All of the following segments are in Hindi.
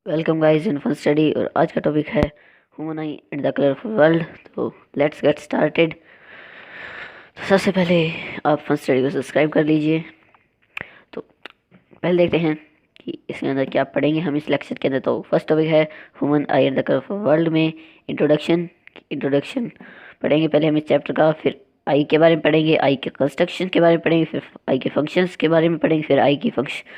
Welcome guys in fun study. और आज का टॉपिक है human eye and the colourful world. तो लेट्स गेट स्टार्टेड। तो सबसे पहले आप फन स्टडी को सब्सक्राइब कर लीजिए। तो पहले देखते हैं कि इसके अंदर क्या पढ़ेंगे हम इस लेक्चर के अंदर। तो फर्स्ट टॉपिक है human eye and the colourful world में इंट्रोडक्शन। इंट्रोडक्शन पढ़ेंगे पहले हम इस चैप्टर का, फिर आई के बारे में पढ़ेंगे, आई के कंस्ट्रक्शन के बारे में पढ़ेंगे, फिर आई के फंक्शंस के बारे में पढ़ेंगे, फिर आई की फंक्शन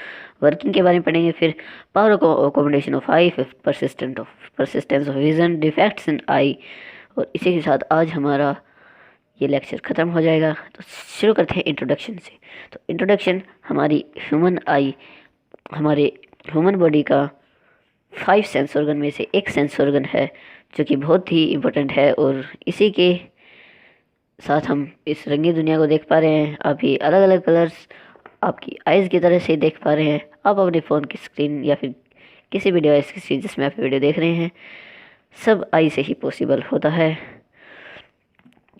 वर्किंग के बारे में पढ़ेंगे, फिर पावर अकोमोडेशन ऑफ आई, फिर persistence of vision defects in eye. और इसी के साथ आज हमारा ये लेक्चर ख़त्म हो जाएगा। तो शुरू करते हैं इंट्रोडक्शन से। तो इंट्रोडक्शन हमारी ह्यूमन आई, हमारे ह्यूमन बॉडी का 5 सेंस ऑर्गन में से एक सेंस ऑर्गन है जो कि बहुत ही इम्पोर्टेंट है। और इसी के साथ हम इस रंगी दुनिया को देख पा रहे हैं। आप ये अलग अलग कलर्स आपकी आइज़ की तरह से देख पा रहे हैं। आप अपने फ़ोन की स्क्रीन या फिर किसी भी डिवाइस की स्क्रीन जिसमें आप वीडियो देख रहे हैं, सब आई से ही पॉसिबल होता है।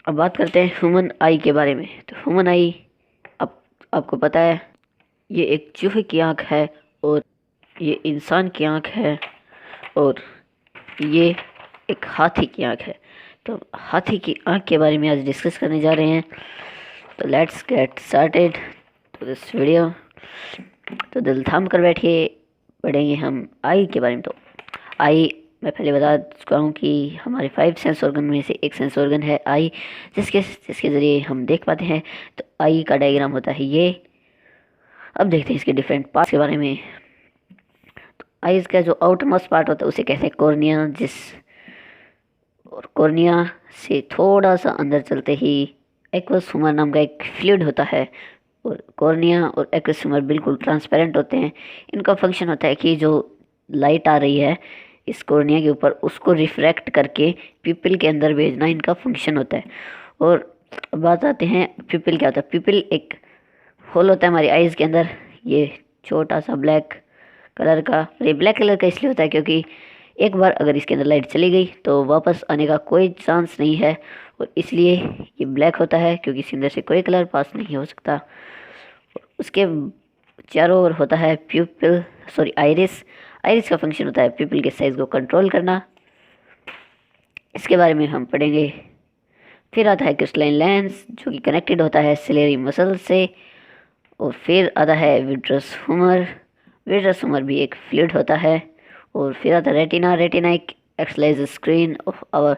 अब बात करते हैं ह्यूमन आई के बारे में। तो ह्यूमन आई, आप आपको पता है, ये एक चूहे की आँख है, और ये इंसान की आँख है, और ये एक हाथी की आँख है। तो हाथी की आँख के बारे में आज डिस्कस करने जा रहे हैं। तो let's get started to this video. तो दिल थाम कर बैठिए, पढ़ेंगे हम आई के बारे में। तो आई, मैं पहले बता चुका हूँ कि हमारे 5 सेंस ऑर्गन में से एक सेंस ऑर्गन है आई, जिसके जिसके ज़रिए हम देख पाते हैं। तो आई का डायग्राम होता है ये। अब देखते हैं इसके डिफरेंट पार्ट्स के बारे में। तो आईज का जो आउटर मोस्ट पार्ट होता है उसे कहते हैं कॉर्निया, और कॉर्निया से थोड़ा सा अंदर चलते ही एक्वस ह्यूमर नाम का एक फ्लूइड होता है। और कॉर्निया और एक्वस ह्यूमर बिल्कुल ट्रांसपेरेंट होते हैं। इनका फंक्शन होता है कि जो लाइट आ रही है इस कॉर्निया के ऊपर, उसको रिफ्रैक्ट करके पिपिल के अंदर भेजना इनका फंक्शन होता है। और अब बात आते हैं पिपिल क्या होता है। पिपिल एक होल होता है हमारी आइज़ के अंदर, ये छोटा सा ब्लैक कलर का। और ये ब्लैक कलर का इसलिए होता है क्योंकि एक बार अगर इसके अंदर लाइट चली गई तो वापस आने का कोई चांस नहीं है, और इसलिए ये ब्लैक होता है, क्योंकि इसके अंदर से कोई कलर पास नहीं हो सकता। उसके चारों ओर होता है प्यूपिल, सॉरी आइरिस। आइरिस का फंक्शन होता है प्यूपिल के साइज को कंट्रोल करना। इसके बारे में हम पढ़ेंगे। फिर आता है क्रिस्टलाइन लेंस, जो कि कनेक्टेड होता है सिलेरी मसल से। और फिर आता है विट्रस ह्यूमर। विट्रस ह्यूमर भी एक फ्लूइड होता है। और फिर आता है रेटिना। रेटिना एक एक्सलाइज स्क्रीन ऑफ आवर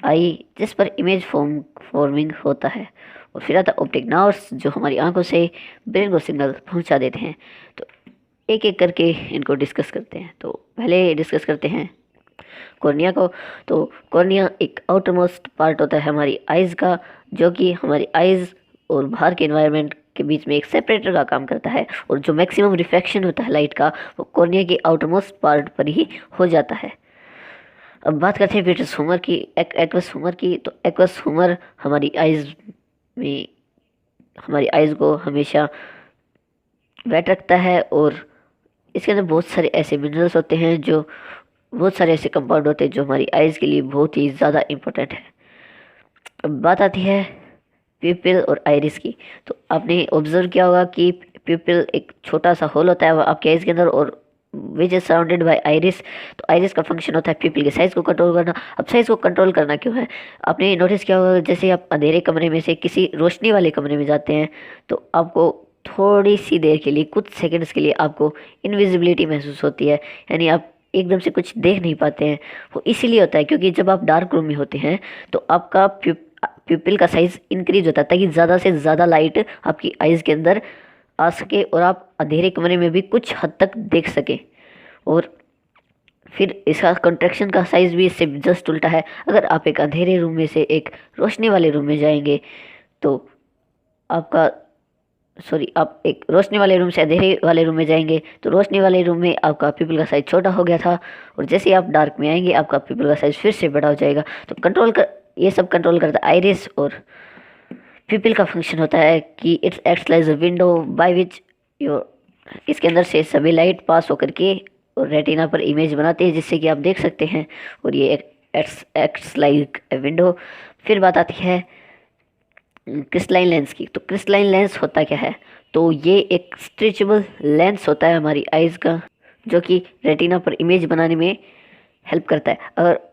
आई, जिस पर इमेज फॉर्मिंग होता है। और फिर आता है ऑप्टिक नर्व्स, जो हमारी आंखों से ब्रेन को सिग्नल पहुंचा देते हैं। तो एक एक करके इनको डिस्कस करते हैं। तो पहले डिस्कस करते हैं कॉर्निया को। तो कॉर्निया एक आउटर मोस्ट पार्ट होता है हमारी आइज़ का, जो कि हमारी आइज़ और बाहर के एनवायरनमेंट के बीच में एक सेपरेटर का काम करता है। और जो मैक्सिमम रिफ्रैक्शन होता है लाइट का, वो कॉर्निया के आउटर मोस्ट पार्ट पर ही हो जाता है। अब बात करते हैं विट्रस ह्यूमर की, एक्वस ह्यूमर की। तो एक्वस ह्यूमर हमारी आइज़ में, हमारी आइज़ को हमेशा वेट रखता है। और इसके अंदर बहुत सारे ऐसे मिनरल्स होते हैं, जो बहुत सारे ऐसे कंपाउंड होते हैं जो हमारी आइज़ के लिए बहुत ही ज़्यादा इम्पोर्टेंट है। अब बात आती है प्यूपिल और आइरिस की। तो आपने ऑब्जर्व किया होगा कि प्यूपिल एक छोटा सा होल होता है आपके आइज़ के अंदर, और which is surrounded by iris. तो आइरिस का फंक्शन होता है प्यूपिल के साइज को कंट्रोल करना। अब साइज को कंट्रोल करना क्यों है, आपने नोटिस किया होगा, जैसे आप अंधेरे कमरे में से किसी रोशनी वाले कमरे में जाते हैं, तो आपको थोड़ी सी देर के लिए, कुछ सेकंड्स के लिए आपको इनविजिबिलिटी महसूस होती है, यानी आप एकदम से कुछ देख नहीं पाते हैं। वो इसीलिए होता है क्योंकि जब आप डार्क रूम में होते हैं तो आपका प्यूपिल का साइज इंक्रीज होता है, ताकि ज़्यादा से ज़्यादा लाइट आपकी आइज़ के अंदर आ सके और आप अंधेरे कमरे में भी कुछ हद तक देख सके। और फिर इसका कंट्रैक्शन का साइज़ भी इससे जस्ट उल्टा है। अगर आप एक अंधेरे रूम में से एक रोशनी वाले रूम में जाएंगे तो आपका, सॉरी, आप एक रोशनी वाले रूम से अंधेरे वाले रूम में जाएंगे तो रोशनी वाले रूम में आपका पीपल का साइज छोटा हो गया था, और जैसे ही आप डार्क में आएंगे आपका पीपल का साइज फिर से बड़ा हो जाएगा। तो ये सब कंट्रोल करता है आइरिस। और पीपल का फंक्शन होता है कि it's acts like a window by which your, इसके अंदर से सभी लाइट पास होकर के और रेटिना पर इमेज बनाते हैं, जिससे कि आप देख सकते हैं। और ये एक्ट्स लाइक ए विंडो। फिर बात आती है क्रिस्टलाइन लेंस की। तो क्रिस्टलाइन लेंस होता क्या है, तो ये एक स्ट्रेचेबल लेंस होता है हमारी आइज़ का, जो कि रेटिना पर इमेज बनाने में हेल्प करता है। और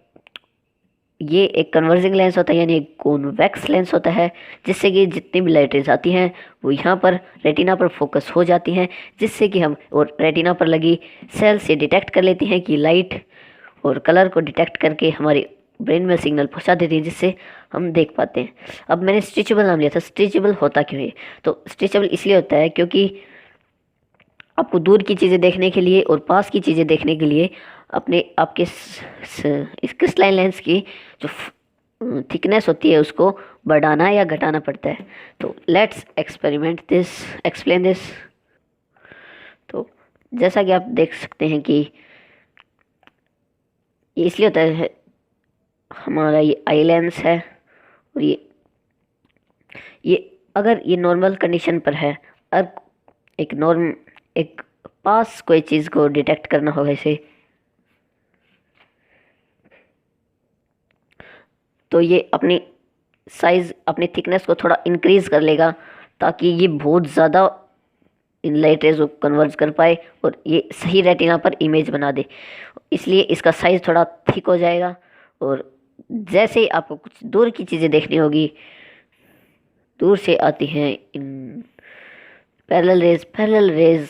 ये एक कन्वर्जिंग लेंस होता है, यानी एक कॉन्वेक्स लेंस होता है, जिससे कि जितनी भी लाइट रेज आती हैं वो यहाँ पर रेटिना पर फोकस हो जाती हैं, जिससे कि हम और रेटिना पर लगी सेल से डिटेक्ट कर लेती हैं कि लाइट और कलर को डिटेक्ट करके हमारे ब्रेन में सिग्नल पहुंचा देती हैं, जिससे हम देख पाते हैं। अब मैंने स्ट्रेचेबल नाम लिया था, स्ट्रेचेबल होता क्यों है? तो स्ट्रेचेबल इसलिए होता है क्योंकि आपको दूर की चीज़ें देखने के लिए और पास की चीज़ें देखने के लिए आपके इस क्रिस्टलाइन लेंस की जो थिकनेस होती है उसको बढ़ाना या घटाना पड़ता है। तो लेट्स एक्सप्लेन दिस। तो जैसा कि आप देख सकते हैं कि ये इसलिए होता है, हमारा ये आई लेंस है और ये अगर ये नॉर्मल कंडीशन पर है, अब एक पास कोई चीज़ को डिटेक्ट करना होगा इसे, तो ये अपनी साइज़ अपनी थिकनेस को थोड़ा इंक्रीज़ कर लेगा, ताकि ये बहुत ज़्यादा इन लाइट रेज को कन्वर्ज कर पाए और ये सही रेटिना पर इमेज बना दे। इसलिए इसका साइज़ थोड़ा थिक हो जाएगा। और जैसे ही आपको कुछ दूर की चीज़ें देखनी होगी, दूर से आती हैं इन पैरेलल रेज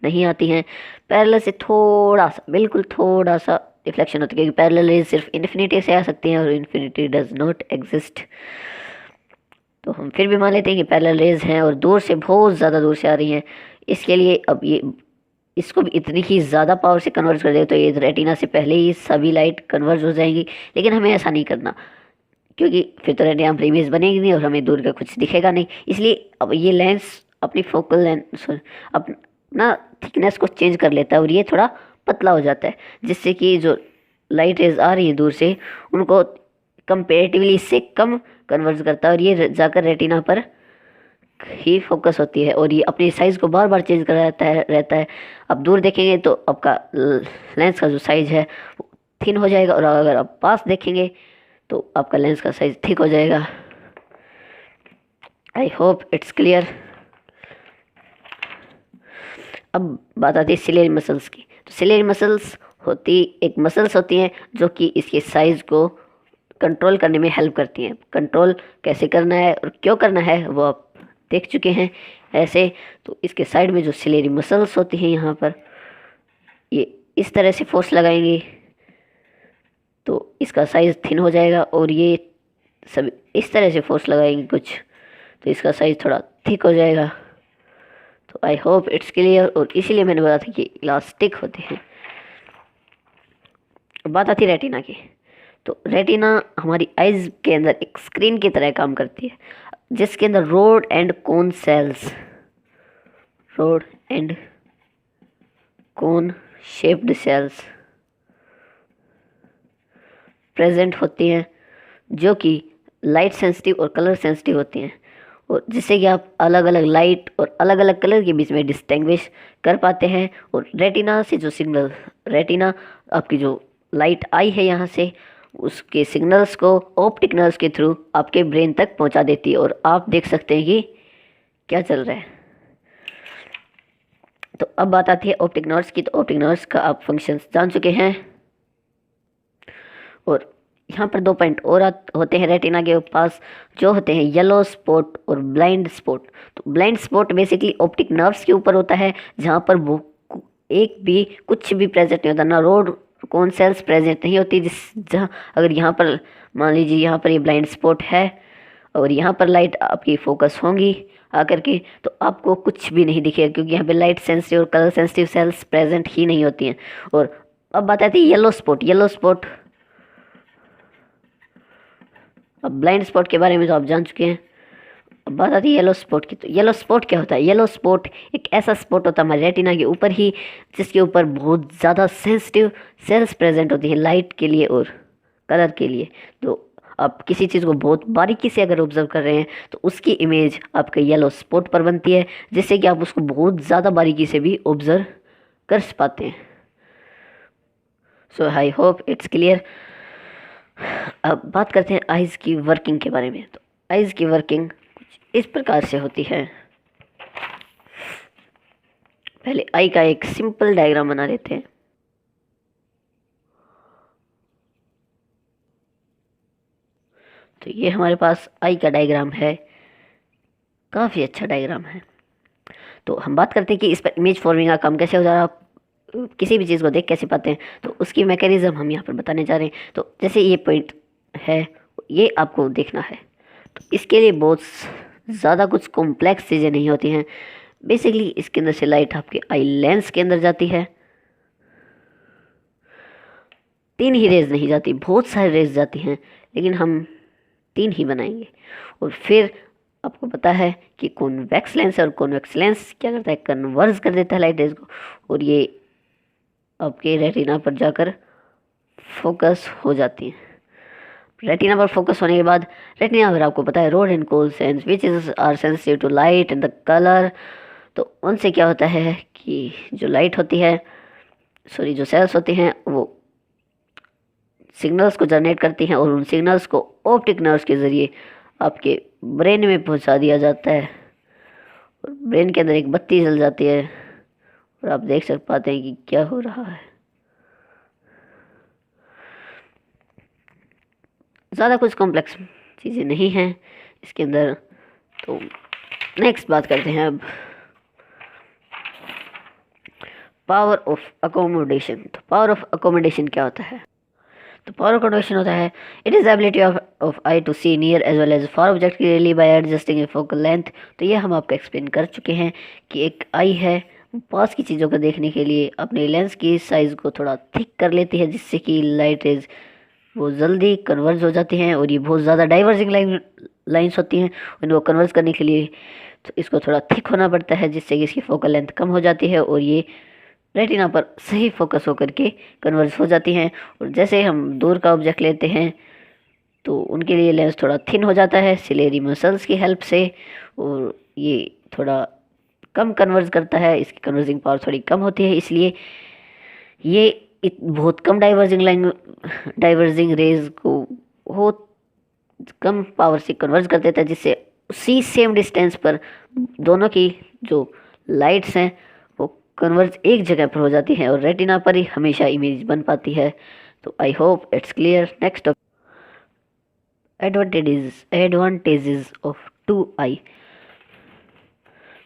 नहीं आती हैं, पैरेलल से थोड़ा सा, बिल्कुल थोड़ा सा रिफ्लेक्शन होती है, क्योंकि पैरेलल रेज सिर्फ इन्फिनिटी से आ सकती हैं और इन्फिनिटी डज नॉट एग्जिस्ट। तो हम फिर भी मान लेते हैं कि पैरेलल रेज हैं और दूर से, बहुत ज़्यादा दूर से आ रही हैं। इसके लिए अब ये इसको भी इतनी ही ज़्यादा पावर से कन्वर्ज कर देगा तो ये रेटिना से पहले ही सभी लाइट कन्वर्ज हो जाएंगी। लेकिन हमें ऐसा नहीं करना, क्योंकि फिर तो रेटिना पर इमेज बनेगी नहीं और हमें दूर का कुछ दिखेगा नहीं। इसलिए अब ये लेंस अपनी फोकल लेंस अपना थिकनेस को चेंज कर लेता है और ये थोड़ा पतला हो जाता है, जिससे कि जो लाइट रेज आ रही है दूर से उनको कंपेरेटिवली इससे कम कन्वर्ज करता है और ये जाकर रेटिना पर ही फोकस होती है और ये अपनी साइज़ को बार बार चेंज कर रहता है। अब दूर देखेंगे तो आपका लेंस का जो साइज़ है वो थिन हो जाएगा, और अगर आप पास देखेंगे तो आपका लेंस का साइज़ थिक हो जाएगा। I hope it's clear. अब बात आती है सिलेरी मसल्स की। तो सिलेरी मसल्स एक मसल्स होती हैं जो कि इसके साइज़ को कंट्रोल करने में हेल्प करती हैं। कंट्रोल कैसे करना है और क्यों करना है वो आप देख चुके हैं ऐसे। तो इसके साइड में जो सिलेरी मसल्स होती हैं, यहाँ पर ये इस तरह से फोर्स लगाएंगे तो इसका साइज़ थिन हो जाएगा, और ये सब इस तरह से फोर्स लगाएंगे कुछ तो इसका साइज़ थोड़ा थिक हो जाएगा। तो आई होप इट्स क्लियर, और इसीलिए मैंने बोला था कि इलास्टिक होते हैं। बात आती है रेटिना की। तो रेटिना हमारी आइज़ के अंदर एक स्क्रीन की तरह काम करती है, जिसके अंदर road and cone shaped cells present होती हैं, जो कि लाइट सेंसिटिव और कलर सेंसिटिव होती हैं, और जिससे कि आप अलग अलग लाइट और अलग अलग कलर के बीच में डिस्टिंग्विश कर पाते हैं। और रेटिना आपकी जो लाइट आई है यहाँ से, उसके सिग्नल्स को ऑप्टिक नर्व्स के थ्रू आपके ब्रेन तक पहुंचा देती है और आप देख सकते हैं कि क्या चल रहा है। तो अब बात आती है ऑप्टिक नर्व्स की। तो ऑप्टिक नर्व्स का आप फंक्शंस जान चुके हैं, और यहाँ पर 2 पॉइंट और होते हैं रेटिना के पास, जो होते हैं येलो स्पॉट और ब्लाइंड स्पॉट। तो blind spot basically optic nerves के ऊपर होता है, जहाँ पर वो कुछ भी प्रेजेंट नहीं होता, ना रोड कौन सेल्स प्रेजेंट नहीं होती। जहाँ अगर यहाँ पर मान लीजिए यहाँ पर ये ब्लाइंड स्पॉट है और यहाँ पर लाइट आपकी फोकस होंगी आकर के, तो आपको कुछ भी नहीं दिखेगा, क्योंकि यहाँ पे लाइट सेंसिटिव और कलर सेंसिटिव सेल्स प्रेजेंट ही नहीं होती हैं। और अब बात आती है येलो स्पॉट। अब ब्लाइंड स्पॉट के बारे में तो आप जान चुके हैं। अब बात आती है येलो स्पॉट की। तो येलो स्पॉट क्या होता है? येलो स्पॉट एक ऐसा स्पॉट होता है हमारे रेटिना के ऊपर ही, जिसके ऊपर बहुत ज़्यादा सेंसिटिव सेल्स प्रेजेंट होती हैं लाइट के लिए और कलर के लिए। तो आप किसी चीज़ को बहुत बारीकी से अगर ऑब्जर्व कर रहे हैं तो उसकी इमेज आपके येलो स्पॉट पर बनती है, जिससे कि आप उसको बहुत ज़्यादा बारीकी से भी ऑब्जर्व कर पाते हैं। सो आई होप इट्स क्लियर। अब बात करते हैं आइज़ की वर्किंग के बारे में। तो आइज़ की वर्किंग कुछ इस प्रकार से होती है। पहले आई का एक सिंपल डायग्राम बना लेते हैं। तो ये हमारे पास आई का डायग्राम है, काफ़ी अच्छा डायग्राम है। तो हम बात करते हैं कि इस पर इमेज फॉर्मिंग का काम कैसे हो जा रहा है, किसी भी चीज़ को देख कैसे पाते हैं, तो उसकी मैकेनिज्म हम यहाँ पर बताने जा रहे हैं। तो जैसे ये पॉइंट है, ये आपको देखना है, तो इसके लिए बहुत ज़्यादा कुछ कॉम्प्लेक्स चीज़ें नहीं होती हैं। बेसिकली इसके अंदर से लाइट आपके आई लेंस के अंदर जाती है। 3 ही रेज नहीं जाती, बहुत सारे रेज जाती हैं, लेकिन हम 3 ही बनाएंगे। और फिर आपको पता है कि कॉन्वेक्स लेंस है, और कॉन्वेक्स लेंस क्या करता है, कन्वर्ज कर देता है लाइट रेज को, और ये आपके रेटिना पर जाकर फोकस हो जाती है। रेटिना पर फोकस होने के बाद रेटिना पर आपको पता है rod and cone cells which is are sensitive to light and the colour. तो उनसे क्या होता है कि जो लाइट होती है, सॉरी जो सेल्स होती हैं, वो सिग्नल्स को जनरेट करती हैं, और उन सिग्नल्स को ऑप्टिक नर्व्स के ज़रिए आपके ब्रेन में पहुंचा दिया जाता है, और ब्रेन के अंदर एक बत्ती जल जाती है, और आप देख सक पाते हैं कि क्या हो रहा है। ज़्यादा कुछ कॉम्प्लेक्स चीज़ें नहीं हैं इसके अंदर। तो नेक्स्ट बात करते हैं अब पावर ऑफ अकोमोडेशन। तो पावर ऑफ अकोमोडेशन क्या होता है? तो पावर अकोमोडेशन होता है it is ability of eye to see near as well as far object clearly by adjusting a focal length. तो ये हम आपको एक्सप्लेन कर चुके हैं कि एक आई है, पास की चीज़ों को देखने के लिए अपने लेंस की साइज़ को थोड़ा थिक कर लेती है, जिससे कि लाइट रेज वो जल्दी कन्वर्ज हो जाती हैं, और ये बहुत ज़्यादा डाइवर्जिंग लाइंस होती हैं, उनको कन्वर्ज करने के लिए तो इसको थोड़ा थिक होना पड़ता है, जिससे कि इसकी फोकल लेंथ कम हो जाती है, और ये रेटिना पर सही फोकस होकर के कन्वर्ज हो जाती हैं। और जैसे हम दूर का ऑब्जेक्ट लेते हैं तो उनके लिए लेंस थोड़ा थिन हो जाता है सिलेरी मसल्स की हेल्प से, और ये थोड़ा कम कन्वर्ज करता है, इसकी कन्वर्जिंग पावर थोड़ी कम होती है, इसलिए ये बहुत कम डाइवर्जिंग रेज को बहुत कम पावर से कन्वर्ज कर देता है, जिससे उसी सेम डिस्टेंस पर दोनों की जो लाइट्स हैं वो कन्वर्ज एक जगह पर हो जाती हैं, और रेटिना पर ही हमेशा इमेज बन पाती है। तो I hope it's clear. Next advantages of 2 आई।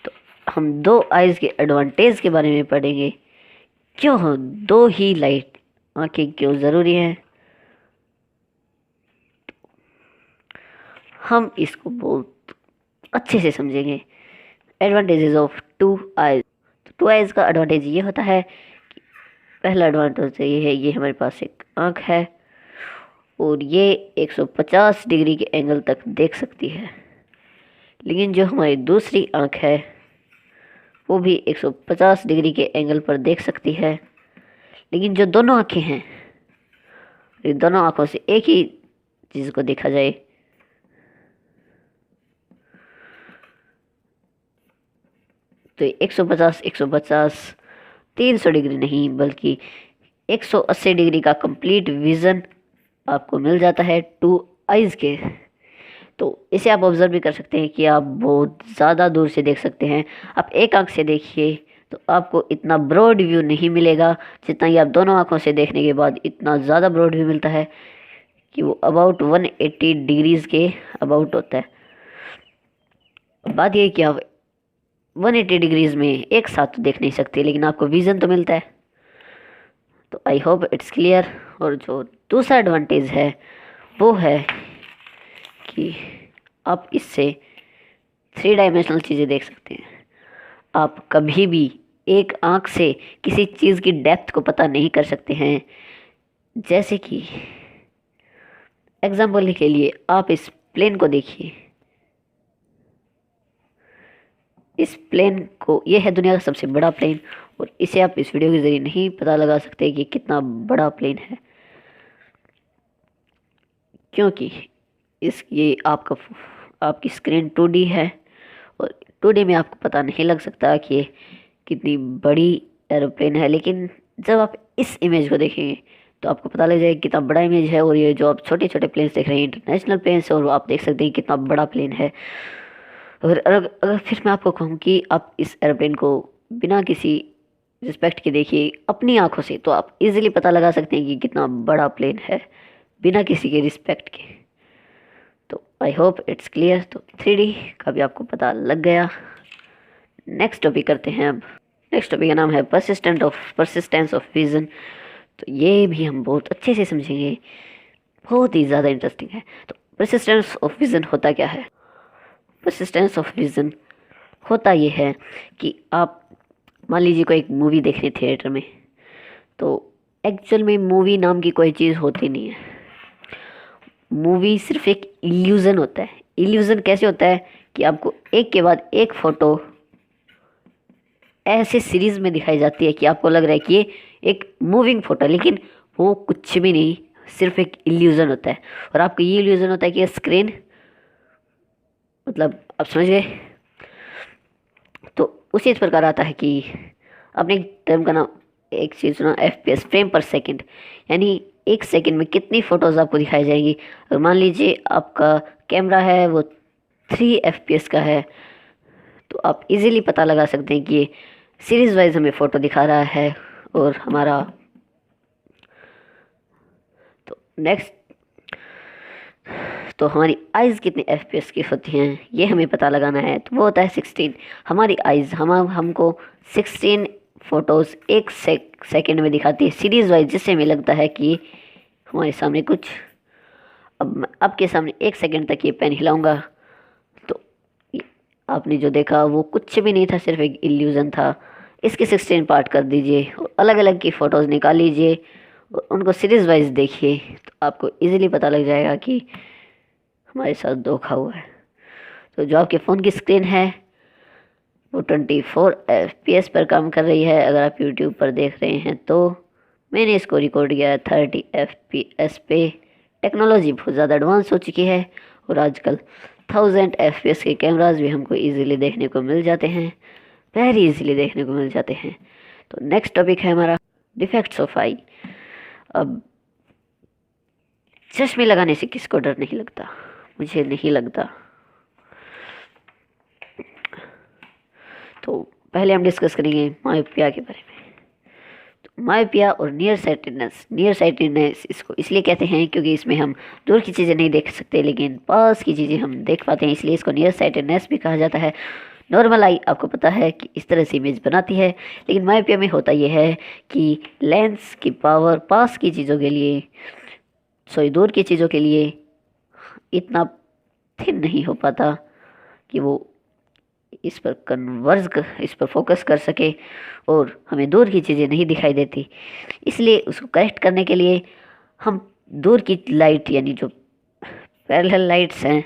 तो हम 2 आईज के एडवांटेज के बारे में पढ़ेंगे। क्यों 2 ही लाइट आंखें क्यों ज़रूरी हैं, हम इसको बहुत अच्छे से समझेंगे। Advantages of 2 eyes. तो 2 आईज का एडवांटेज ये होता है कि पहला एडवांटेज ये है, ये हमारे पास एक आंख है और ये 150 डिग्री के एंगल तक देख सकती है। लेकिन जो हमारी दूसरी आंख है वो भी 150 डिग्री के एंगल पर देख सकती है, लेकिन जो दोनों आंखें हैं, ये दोनों आंखों से एक ही चीज़ को देखा जाए तो 150 300 डिग्री नहीं बल्कि 180 डिग्री का कंप्लीट विज़न आपको मिल जाता है 2 आइज़ के। तो इसे आप ऑब्जर्व भी कर सकते हैं कि आप बहुत ज़्यादा दूर से देख सकते हैं। आप एक आंख से देखिए तो आपको इतना ब्रॉड व्यू नहीं मिलेगा जितना कि आप दोनों आंखों से देखने के बाद इतना ज़्यादा ब्रॉड व्यू मिलता है कि वो अबाउट 180 डिग्रीज़ के अबाउट होता है। बात ये कि आप 180 डिग्रीज़ में एक साथ तो देख नहीं सकते, लेकिन आपको विज़न तो मिलता है। तो आई होप इट्स क्लियर। और जो दूसरा एडवांटेज है वो है कि आप इससे 3 डायमेंशनल चीज़ें देख सकते हैं। आप कभी भी एक आंख से किसी चीज़ की डेप्थ को पता नहीं कर सकते हैं। जैसे कि एग्जाम्पल के लिए आप इस प्लेन को देखिए, इस प्लेन को, ये है दुनिया का सबसे बड़ा प्लेन, और इसे आप इस वीडियो के ज़रिए नहीं पता लगा सकते कि कितना बड़ा प्लेन है, क्योंकि ये आपकी स्क्रीन 2D है, और 2D में आपको पता नहीं लग सकता कि ये कितनी बड़ी एरोप्लेन है। लेकिन जब आप इस इमेज को देखेंगे तो आपको पता लग जाएगा कितना बड़ा इमेज है। और ये जो आप छोटे छोटे प्लेन्स देख रहे हैं इंटरनेशनल प्लेन्स है, और आप देख सकते हैं कितना बड़ा प्लेन है। अगर फिर मैं आपको कहूँ कि आप इस एरोप्लेन को बिना किसी रिस्पेक्ट के देखिए अपनी आंखों से, तो आप इजीली पता लगा सकते हैं कि कितना बड़ा प्लेन है बिना किसी के रिस्पेक्ट के। तो आई होप इट्स क्लियर। तो 3D का भी आपको पता लग गया। नेक्स्ट टॉपिक करते हैं अब। नेक्स्ट टॉपिक का नाम है परसिस्टेंस ऑफ विजन। तो ये भी हम बहुत अच्छे से समझेंगे, बहुत ही ज़्यादा इंटरेस्टिंग है। तो परसिस्टेंस ऑफ विजन होता क्या है? परसिस्टेंस ऑफ विजन होता ये है कि आप मान लीजिए कोई एक मूवी देख रहे थिएटर में, तो एक्चुअल में मूवी नाम की कोई चीज़ होती नहीं है। मूवी सिर्फ एक इल्यूज़न होता है। इल्यूज़न कैसे होता है कि आपको एक के बाद एक फ़ोटो ऐसे सीरीज़ में दिखाई जाती है कि आपको लग रहा है कि ये एक मूविंग फ़ोटो है, लेकिन वो कुछ भी नहीं, सिर्फ एक इल्यूज़न होता है। और आपको ये इल्यूज़न होता है कि स्क्रीन, मतलब आप समझ गए। तो उसी प्रकार आता है कि आपने एक टर्म का नाम, एक चीज़ सुना, FPS, फ्रेम पर सेकंड, यानी एक सेकंड में कितनी फ़ोटोज़ आपको दिखाई जाएंगी। और मान लीजिए आपका कैमरा है वो 3 FPS का है, तो आप इजीली पता लगा सकते हैं कि ये सीरीज़ वाइज हमें फ़ोटो दिखा रहा है। और हमारा तो नेक्स्ट, तो हमारी आइज़ कितने FPS की होती हैं ये हमें पता लगाना है। तो वो होता है 16। हमारी आइज़ हमको 16 फ़ोटोज़ एक सेकंड में दिखाती है सीरीज़ वाइज, जिससे हमें लगता है कि हमारे सामने कुछ, अब मैं आपके सामने एक सेकंड तक ये पेन हिलाऊंगा तो आपने जो देखा वो कुछ भी नहीं था, सिर्फ एक इल्यूज़न था। इसके 16 पार्ट कर दीजिए और अलग अलग की फ़ोटोज़ निकाल लीजिए और उनको सीरीज़ वाइज देखिए, तो आपको इजीली पता लग जाएगा कि हमारे साथ धोखा हुआ है। तो जो आपके फ़ोन की स्क्रीन है वो 24 FPS पर काम कर रही है। अगर आप यूट्यूब पर देख रहे हैं तो मैंने इसको रिकॉर्ड किया है 30 FPS पे। टेक्नोलॉजी बहुत ज़्यादा एडवांस हो चुकी है और आजकल 1000 FPS के कैमराज भी हमको इजीली देखने को मिल जाते हैं, वेरी इजीली देखने को मिल जाते हैं। तो नेक्स्ट टॉपिक है हमारा डिफेक्ट्स ऑफ आई। अब चश्मे लगाने से किसको डर नहीं लगता? मुझे नहीं लगता। तो पहले हम डिस्कस करेंगे मायोपिया के बारे में। तो मायोपिया और नियर साइटेडनेस इसको इसलिए कहते हैं क्योंकि इसमें हम दूर की चीज़ें नहीं देख सकते लेकिन पास की चीज़ें हम देख पाते हैं, इसलिए इसको नियर साइटेडनेस भी कहा जाता है। नॉर्मल आई आपको पता है कि इस तरह से इमेज बनाती है, लेकिन मायोपिया में होता यह है कि लेंस की पावर पास की चीज़ों के लिए, दूर की चीज़ों के लिए इतना थिन नहीं हो पाता कि वो इस पर फोकस कर सके और हमें दूर की चीज़ें नहीं दिखाई देती। इसलिए उसको करेक्ट करने के लिए हम दूर की लाइट, यानी जो पैरेलल लाइट्स हैं,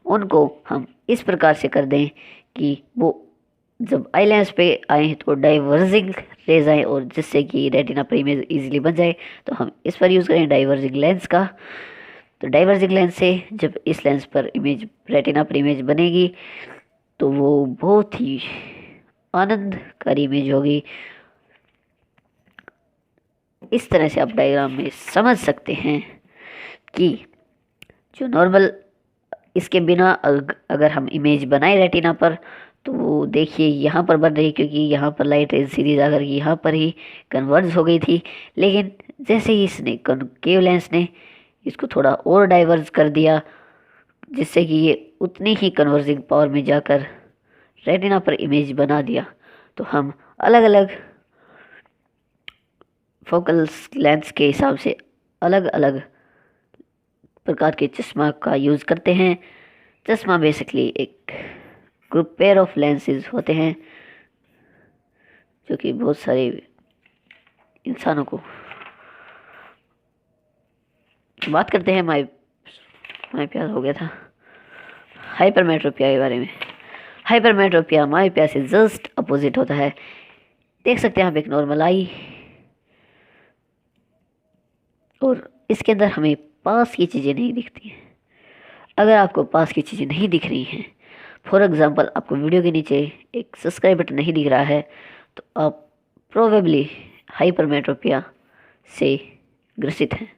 उनको हम इस प्रकार से कर दें कि वो जब आई लेंस पे आए तो डाइवर्जिंग रेज आए और जिससे कि रेटिना पर इमेज इजीली बन जाए। तो हम इस पर यूज़ करें डाइवर्जिंग लेंस का। तो डाइवर्जिंग लेंस से जब इस लेंस पर इमेज, रेटिना पर इमेज बनेगी तो वो बहुत ही आनंदकारी इमेज होगी। इस तरह से आप डायग्राम में समझ सकते हैं कि जो नॉर्मल, इसके बिना अगर हम इमेज बनाए रेटिना पर तो वो देखिए यहाँ पर बन रही, क्योंकि यहाँ पर लाइट रेज सीरीज आकर यहाँ पर ही कन्वर्ज हो गई थी। लेकिन जैसे ही इसने कॉनकेव लेंस ने इसको थोड़ा और डाइवर्ज कर दिया, जिससे कि ये उतनी ही कन्वर्जिंग पावर में जाकर रेटिना पर इमेज बना दिया। तो हम अलग अलग फोकल लेंस के हिसाब से अलग अलग प्रकार के चश्मा का यूज़ करते हैं। चश्मा बेसिकली एक ग्रुप पेयर ऑफ लेंसेज होते हैं जो कि बहुत सारे इंसानों को, बात करते हैं मायोपिया हो गया था, हाइपरमेट्रोपिया के बारे में। हाइपरमेट्रोपिया मायोपिया से जस्ट अपोजिट होता है। देख सकते हैं आप एक नॉर्मल आई और इसके अंदर हमें पास की चीज़ें नहीं दिखती हैं। अगर आपको पास की चीज़ें नहीं दिख रही हैं, फॉर एग्ज़ाम्पल आपको वीडियो के नीचे एक सब्सक्राइब बटन नहीं दिख रहा है, तो आप प्रोबेबली हाइपरमेट्रोपिया से ग्रसित हैं।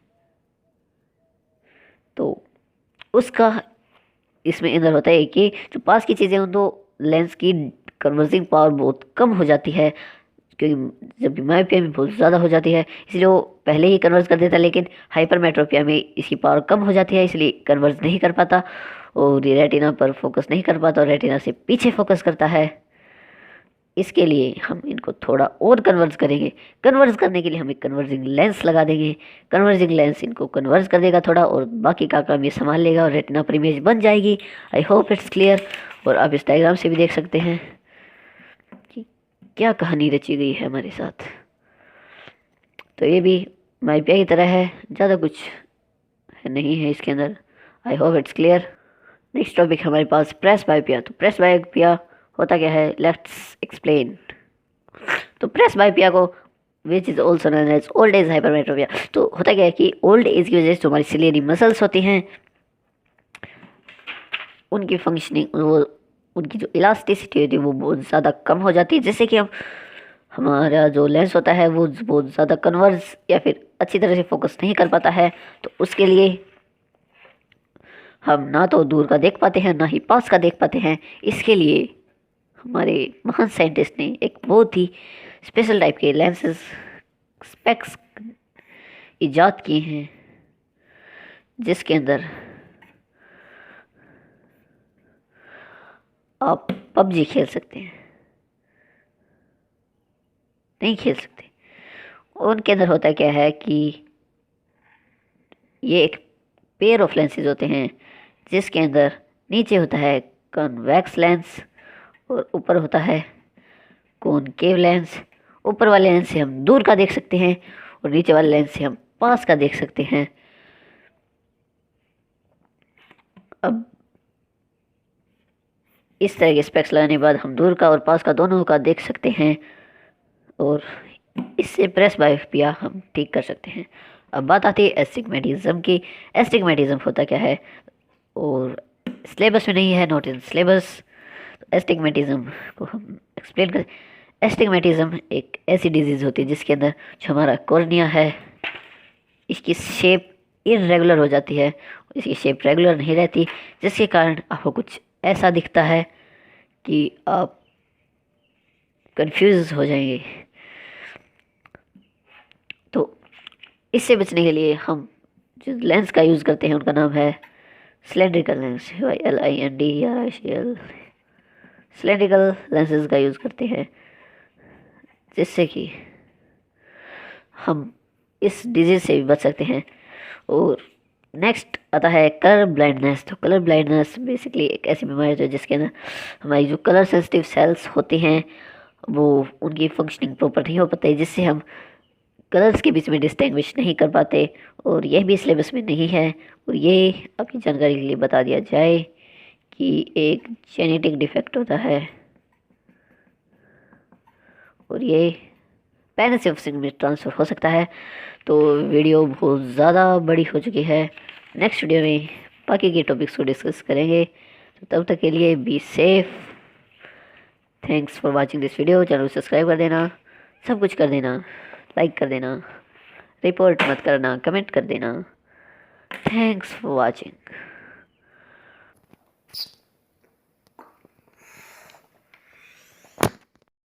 तो उसका इसमें अंदर होता है कि जो पास की चीज़ें उन दो लेंस की कन्वर्जिंग पावर बहुत कम हो जाती है, क्योंकि जब मायोपिया में बहुत ज़्यादा हो जाती है इसलिए वो पहले ही कन्वर्ज कर देता है, लेकिन हाइपरमेट्रोपिया में इसकी पावर कम हो जाती है इसलिए कन्वर्ज नहीं कर पाता और ये रेटिना पर फोकस नहीं कर पाता और रेटिना से पीछे फोकस करता है। इसके लिए हम इनको थोड़ा और कन्वर्ज करेंगे। कन्वर्ज करने के लिए हम एक कन्वर्जिंग लेंस लगा देंगे। कन्वर्जिंग लेंस इनको कन्वर्ज कर देगा थोड़ा और बाकी का काम ये संभाल लेगा और रेटिना पर इमेज बन जाएगी। I hope it's clear. और आप इस डायग्राम से भी देख सकते हैं कि क्या कहानी रची गई है हमारे साथ। तो ये भी मायोपिया की तरह है, ज़्यादा कुछ नहीं है इसके अंदर। I hope it's clear. Next topic हमारे पास प्रेस बायोपिया। तो प्रेस बायोपिया होता क्या है, लेट्स एक्सप्लेन। तो प्रेस बायोपिया को which is also known as old age hypermetropia. तो होता क्या है कि ओल्ड एज की वजह से जो हमारी सिलियरी मसल्स होती हैं उनकी फंक्शनिंग, वो उनकी जो इलास्टिसिटी होती है वो बहुत ज़्यादा कम हो जाती है, जिससे कि हमारा जो लेंस होता है वो बहुत ज़्यादा कन्वर्ज या फिर अच्छी तरह से फोकस नहीं कर पाता है। तो उसके लिए हम ना तो दूर का देख पाते हैं ना ही पास का देख पाते हैं। इसके लिए हमारे महान साइंटिस्ट ने एक बहुत ही स्पेशल टाइप के लेंसेज स्पेक्स इजाद किए हैं, जिसके अंदर आप पबजी खेल सकते हैं, नहीं खेल सकते। उनके अंदर होता क्या है कि ये एक पेयर ऑफ लेंसेज होते हैं, जिसके अंदर नीचे होता है कॉन्वेक्स लेंस और ऊपर होता है कॉनकेव लेंस। ऊपर वाले लेंस से हम दूर का देख सकते हैं और नीचे वाले लेंस से हम पास का देख सकते हैं। अब इस तरह के स्पेक्स लगाने के बाद हम दूर का और पास का दोनों का देख सकते हैं और इससे प्रेस बायोपिया हम ठीक कर सकते हैं। अब बात आती है एस्टिग्मेटिज्म की। एस्टिग्मेटिज्म होता क्या है और सिलेबस में नहीं है, नोट इन सिलेबस। एस्टिग्मेटिज्म को हम एक्सप्लेन करें। एस्टिग्मेटिज्म एक ऐसी डिजीज़ होती है जिसके अंदर जो हमारा कॉर्निया है इसकी शेप इरेगुलर हो जाती है, इसकी शेप रेगुलर नहीं रहती, जिसके कारण आपको कुछ ऐसा दिखता है कि आप कंफ्यूज हो जाएंगे। तो इससे बचने के लिए हम जो लेंस का यूज़ करते हैं उनका नाम है cylindrical lens, SLINDRICL। Cylindrical lenses का यूज़ करते हैं जिससे कि हम इस डिजीज़ से भी बच सकते हैं। और नेक्स्ट आता है कलर ब्लाइंडनेस। तो कलर ब्लाइंडनेस बेसिकली एक ऐसी बीमारी है जिसके अंदर हमारी जो कलर सेंसिटिव सेल्स होती हैं वो उनकी फंक्शनिंग प्रॉपर नहीं हो पाती, जिससे हम कलर्स के बीच में डिस्टिंग्विश नहीं कर पाते। और यह भी सिलेबस में नहीं है। और ये आपकी जानकारी के लिए बता दिया जाए कि एक जेनेटिक डिफेक्ट होता है और ये पेरेंट्स से ऑफस्प्रिंग में ट्रांसफ़र हो सकता है। तो वीडियो बहुत ज़्यादा बड़ी हो चुकी है। नेक्स्ट वीडियो में बाकी के टॉपिक्स को डिस्कस करेंगे। तो तब तक के लिए be safe. Thanks for watching this video. Channel को सब्सक्राइब कर देना, सब कुछ कर देना, लाइक कर देना, रिपोर्ट मत करना, कमेंट कर देना। Thanks for watching.